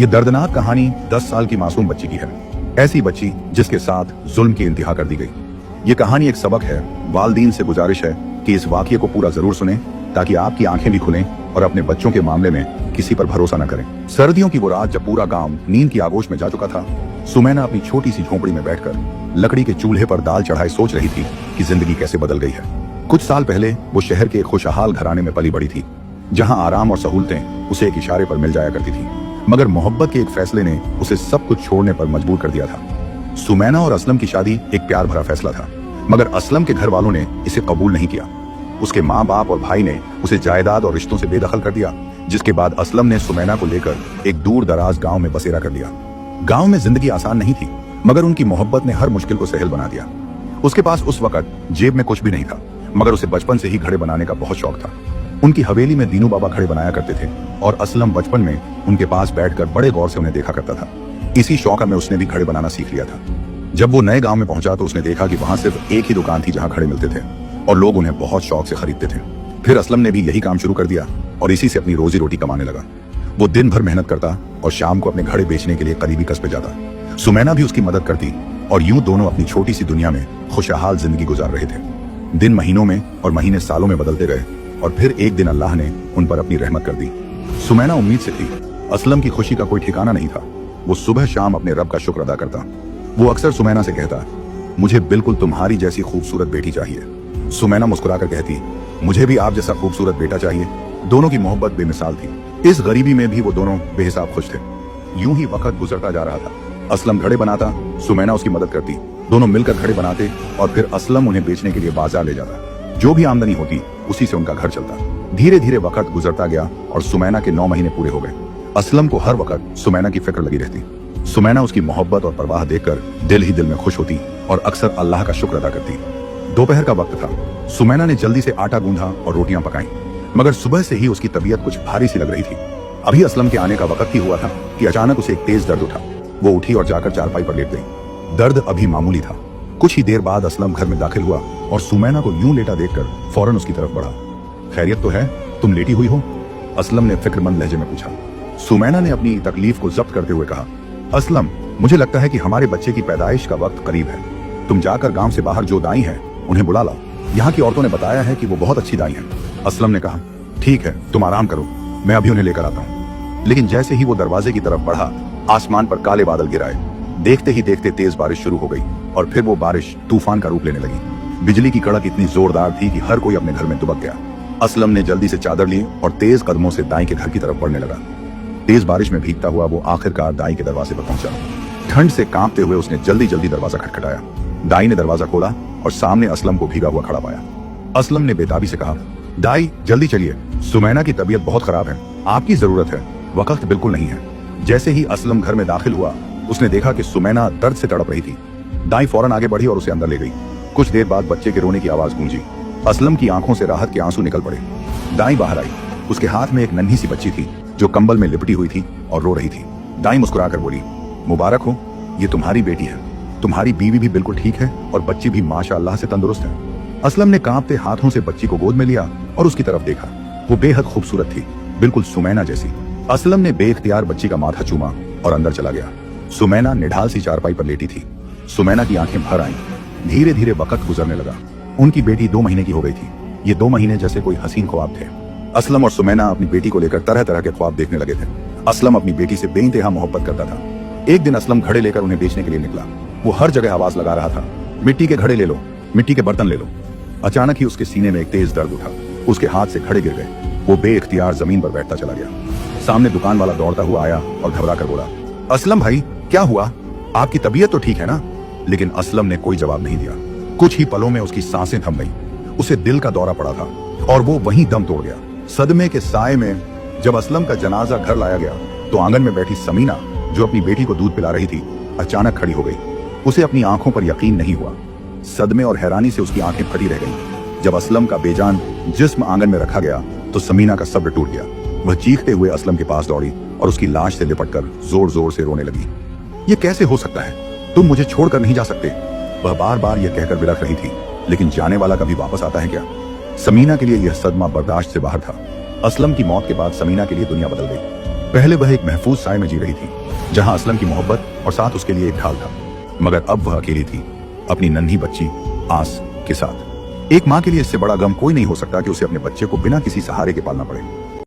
ये दर्दनाक कहानी 10 साल की मासूम बच्ची की है। ऐसी बच्ची जिसके साथ जुल्म की इंतहा कर दी गई। ये कहानी एक सबक है। वालिदैन से गुजारिश है कि इस वाकये को पूरा जरूर सुनें ताकि आपकी आंखें भी खुलें और अपने बच्चों के मामले में किसी पर भरोसा न करें। सर्दियों की वो रात जब पूरा गांव नींद की आगोश में जा चुका था, सुमैना अपनी छोटी सी झोपड़ी में बैठकर लकड़ी के चूल्हे पर दाल चढ़ाए सोच रही थी कि जिंदगी कैसे बदल गई है। कुछ साल पहले वो शहर के एक खुशहाल घराने में पली बड़ी थी, जहां आराम और सहूलतें उसे एक इशारे पर मिल जाया करती थी। मगर मोहब्बत के एक फैसले ने उसे सब कुछ छोड़ने पर मजबूर कर दिया था। सुमैना और असलम की शादी एक प्यार भरा फैसला था, मगर असलम के घर वालों ने इसे कबूल नहीं किया। उसके माँ बाप और भाई ने उसे जायदाद और रिश्तों से बेदखल कर दिया, जिसके बाद असलम ने सुमैना को लेकर एक दूर दराज गांव में बसेरा कर लिया। गांव में जिंदगी आसान नहीं थी, मगर उनकी मोहब्बत ने हर मुश्किल को सहल बना दिया। उसके पास उस वक्त जेब में कुछ भी नहीं था, मगर उसे बचपन से ही घड़े बनाने का बहुत शौक था। उनकी हवेली में दीनू बाबा घड़े बनाया करते थे और असलम बचपन में उनके पास बैठकर बड़े गौर से उन्हें देखा करता था। इसी शौक में उसने भी घड़े बनाना सीख लिया था। जब वो नए गांव में पहुंचा तो उसने देखा कि वहां सिर्फ एक ही दुकान थी जहां घड़े मिलते थे और लोग उन्हें बहुत शौक से खरीदते थे। फिर असलम ने भी यही काम शुरू कर दिया और इसी से अपनी रोजी रोटी कमाने लगा। वो दिन भर मेहनत करता और शाम को अपने घड़े बेचने के लिए करीबी कस्बे जाता। सुमैना भी उसकी मदद करती और यूं दोनों अपनी छोटी सी दुनिया में खुशहाल जिंदगी गुजार रहे थे। दिन महीनों में और महीने सालों में बदलते गए और फिर एक दिन अल्लाह ने उन पर अपनी रहमत कर दी। सुमैना उम्मीद से थी। असलम की खुशी का कोई ठिकाना नहीं था। वो सुबह शाम अपने रब का शुक्र अदा करता। वो अक्सर सुमैना से कहता, मुझे बिल्कुल तुम्हारी जैसी खूबसूरत बेटी चाहिए। सुमैना मुस्कुराकर कहती, मुझे भी आप जैसा खूबसूरत बेटा चाहिए। दोनों की मोहब्बत बेमिसाल थी। इस गरीबी में भी वो दोनों बेहिसाब खुश थे। यूं ही वक्त गुजरता जा रहा था। असलम घड़े बनाता, सुमैना उसकी मदद करती। दोनों मिलकर घड़े बनाते और फिर असलम उन्हें बेचने के लिए बाजार ले जाता। जो भी आमदनी होती उसी से उनका घर चलता। धीरे धीरे वक्त गुजरता गया और सुमैना के 9 महीने पूरे हो गए। असलम को हर वक्त सुमैना की फिक्र लगी रहती। सुमैना उसकी मोहब्बत और परवाह देखकर दिल ही दिल में खुश होती और अक्सर अल्लाह का शुक्र अदा करती। दोपहर का वक्त था। सुमैना ने जल्दी से आटा गूंधा और रोटियां पकाई, मगर सुबह से ही उसकी तबीयत कुछ भारी सी लग रही थी। अभी असलम के आने का वक्त ही हुआ था कि अचानक उसे एक तेज दर्द उठा। वो उठी और जाकर चारपाई पर लेट गई। दर्द अभी मामूली था। कुछ ही देर बाद असलम घर में दाखिल हुआ और सुमैना को यूं लेटा देखकर फौरन उसकी तरफ बढ़ा। खैरियत तो है? तुम लेटी हुई हो? असलम ने फिक्रमंद लहजे में पूछा। सुमैना ने अपनी तकलीफ को जब्त करते हुए कहा, असलम, मुझे लगता है कि हमारे बच्चे की पैदाइश का वक्त करीब है। तुम जाकर गांव से बाहर जो दाई हैं उन्हें बुला लाओ। यहाँ की औरतों ने बताया है कि वो बहुत अच्छी दाई हैं। असलम ने कहा, ठीक है, तुम आराम करो, मैं अभी उन्हें लेकर आता हूँ। लेकिन जैसे ही वो दरवाजे की तरफ बढ़ा, आसमान पर काले बादल गिराए। देखते ही देखते तेज बारिश शुरू हो गई और फिर वो बारिश तूफान का रूप लेने लगी। बिजली की कड़क इतनी जोरदार थी कि हर कोई अपने घर में दुबक गया। असलम ने जल्दी से चादर ली और तेज कदमों से दाई के घर की तरफ बढ़ने लगा। तेज बारिश में भीगता हुआ वो आखिरकार दाई के दरवाजे पर पहुंचा। ठंड से कांपते हुए उसने जल्दी जल्दी दरवाजा खटखटाया। दाई ने दरवाजा खोला और सामने असलम को भीगा हुआ खड़ा पाया। असलम ने बेताबी से कहा, दाई जल्दी चलिए, सुमैना की तबीयत बहुत खराब है, आपकी जरूरत है, वक्त बिल्कुल नहीं है। जैसे ही असलम घर में दाखिल हुआ, उसने देखा कि सुमैना दर्द से तड़प रही थी। दाई फौरन आगे बढ़ी और उसे अंदर ले गई। कुछ देर बाद बच्चे के रोने की आवाज गूंजी। असलम की आंखों से राहत के आंसू निकल पड़े। दाई बाहर आई। उसके हाथ में एक नन्ही सी बच्ची थी जो कंबल में लिपटी हुई थी और रो रही थी। दाई मुस्कुराकर बोली, मुबारक हो, ये तुम्हारी बेटी है। तुम्हारी बीवी भी बिल्कुल ठीक है और बच्ची भी माशाअल्लाह से तंदुरुस्त है। असलम ने कांपते हाथों से बच्ची को गोद में लिया और उसकी तरफ देखा। वो बेहद खूबसूरत थी, बिल्कुल सुमैना जैसी। असलम ने बेइख्तियार बच्ची का माथा चूमा और अंदर चला गया। सुमैना निढाल सी चारपाई पर लेटी थी। सुमैना की आंखें भर आईं। धीरे धीरे वक्त गुजरने लगा। उनकी बेटी 2 महीने की हो गई थी। ये 2 महीने जैसे कोई हसीन ख्वाब थे। असलम और सुमैना अपनी बेटी को लेकर तरह तरह के ख्वाब देखने लगे थे। असलम अपनी बेटी से बेइंतहा मोहब्बत करता था। एक दिन असलम घड़े लेकर उन्हें बेचने के लिए निकला। वो हर जगह आवाज लगा रहा था, मिट्टी के घड़े ले लो, मिट्टी के बर्तन ले लो। अचानक ही उसके सीने में एक तेज दर्द उठा। उसके हाथ से घड़े गिर गए। वो बेइख्तियार जमीन पर बैठता चला गया। सामने दुकान वाला दौड़ता हुआ आया और घबरा कर बोला, असलम भाई, क्या हुआ? आपकी तबीयत तो ठीक है ना? लेकिन असलम ने कोई जवाब नहीं दिया। कुछ ही पलों में उसकी सांसें थम गईं। उसे दिल का दौरा पड़ा था और वो वहीं दम तोड़ गया। सदमे के साए में जब असलम का जनाजा घर लाया गया तो आंगन में बैठी समीना, जो अपनी बेटी को दूध पिला रही थी, अचानक खड़ी हो गई। उसे अपनी आंखों पर यकीन नहीं हुआ। सदमे और हैरानी से उसकी आंखें फटी रह गईं। जब असलम का बेजान जिस्म आंगन में रखा गया तो समीना का सब्र टूट गया। वह चीखते हुए असलम के पास दौड़ी और उसकी लाश से लिपटकर जोर जोर से रोने लगी। ये कैसे हो सकता है? तुम मुझे छोड़कर नहीं जा सकते। वह बार बार यह कहकर बिलख रही थी, लेकिन जाने वाला कभी वापस आता है क्या? समीना के लिए यह सदमा बर्दाश्त से बाहर था। असलम की मौत के बाद समीना के लिए दुनिया बदल गई। पहले वह एक महफूज साए में जी रही थी, जहां असलम की मोहब्बत और साथ उसके लिए एक ढाल था, मगर अब वह अकेली थी, अपनी नन्ही बच्ची आस के साथ। एक माँ के लिए इससे बड़ा गम कोई नहीं हो सकता कि उसे अपने बच्चे को बिना किसी सहारे के पालना पड़े।